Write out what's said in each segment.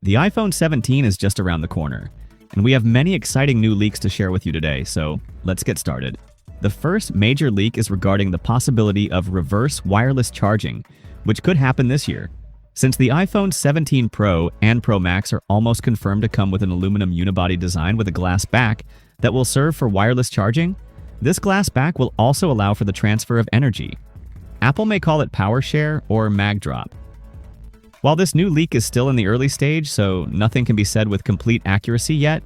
The iPhone 17 is just around the corner, and we have many exciting new leaks to share with you today, so let's get started. The first major leak is regarding the possibility of reverse wireless charging, which could happen this year. Since the iPhone 17 Pro and Pro Max are almost confirmed to come with an aluminum unibody design with a glass back that will serve for wireless charging, this glass back will also allow for the transfer of energy. Apple may call it power share or mag drop. While this new leak is still in the early stage, so nothing can be said with complete accuracy yet,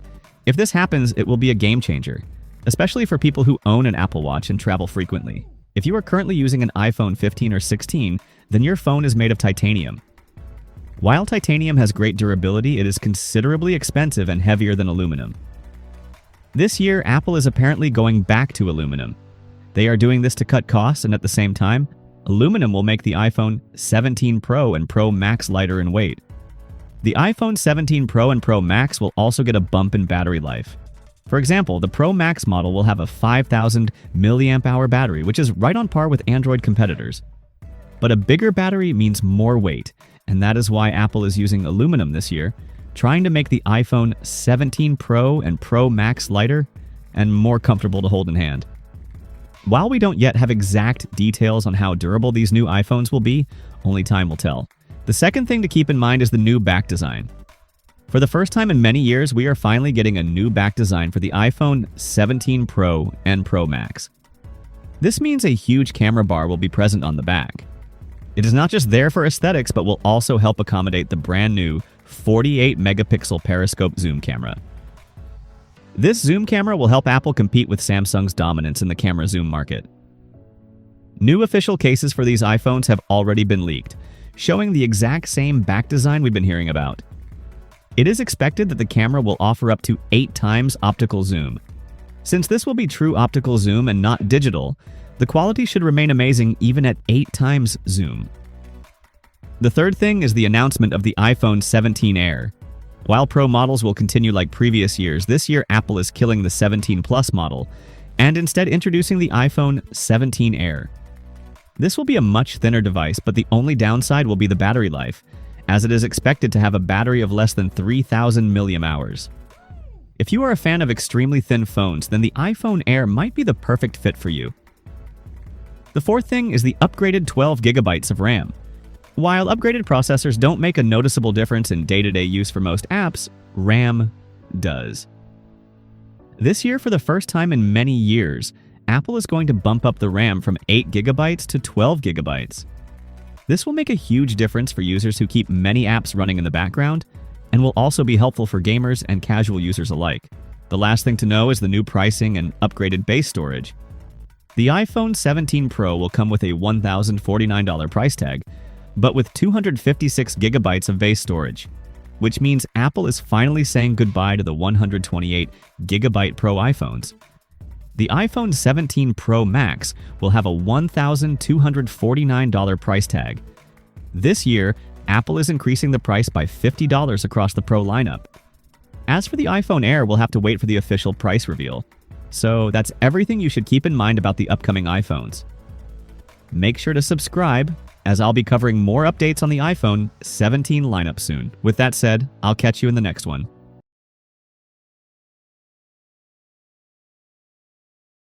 if this happens, it will be a game changer, especially for people who own an Apple Watch and travel frequently. If you are currently using an iPhone 15 or 16, then your phone is made of titanium. While titanium has great durability, it is considerably expensive and heavier than aluminum. This year, Apple is apparently going back to aluminum. They are doing this to cut costs, and at the same time, aluminum will make the iPhone 17 Pro and Pro Max lighter in weight. The iPhone 17 Pro and Pro Max will also get a bump in battery life. For example, the Pro Max model will have a 5,000 mAh battery, which is right on par with Android competitors. But a bigger battery means more weight, and that is why Apple is using aluminum this year, trying to make the iPhone 17 Pro and Pro Max lighter and more comfortable to hold in hand. While we don't yet have exact details on how durable these new iPhones will be, only time will tell. The second thing to keep in mind is the new back design. For the first time in many years, we are finally getting a new back design for the iPhone 17 Pro and Pro Max. This means a huge camera bar will be present on the back. It is not just there for aesthetics, but will also help accommodate the brand new 48-megapixel periscope zoom camera. This zoom camera will help Apple compete with Samsung's dominance in the camera zoom market. New official cases for these iPhones have already been leaked, showing the exact same back design we've been hearing about. It is expected that the camera will offer up to 8 times optical zoom. Since this will be true optical zoom and not digital, the quality should remain amazing even at 8 times zoom. The third thing is the announcement of the iPhone 17 Air. While Pro models will continue like previous years, this year Apple is killing the 17 Plus model and instead introducing the iPhone 17 Air. This will be a much thinner device, but the only downside will be the battery life, as it is expected to have a battery of less than 3,000 mAh. If you are a fan of extremely thin phones, then the iPhone Air might be the perfect fit for you. The fourth thing is the upgraded 12 GB of RAM. While upgraded processors don't make a noticeable difference in day-to-day use for most apps, RAM does. This year, for the first time in many years, Apple is going to bump up the RAM from 8 GB to 12 GB. This will make a huge difference for users who keep many apps running in the background, and will also be helpful for gamers and casual users alike. The last thing to know is the new pricing and upgraded base storage. The iPhone 17 Pro will come with a $1,049 price tag, but with 256 GB of base storage, which means Apple is finally saying goodbye to the 128 GB Pro iPhones. The iPhone 17 Pro Max will have a $1,249 price tag. This year, Apple is increasing the price by $50 across the Pro lineup. As for the iPhone Air, we'll have to wait for the official price reveal. So that's everything you should keep in mind about the upcoming iPhones. Make sure to subscribe, as I'll be covering more updates on the iPhone 17 lineup soon. With that said, I'll catch you in the next one.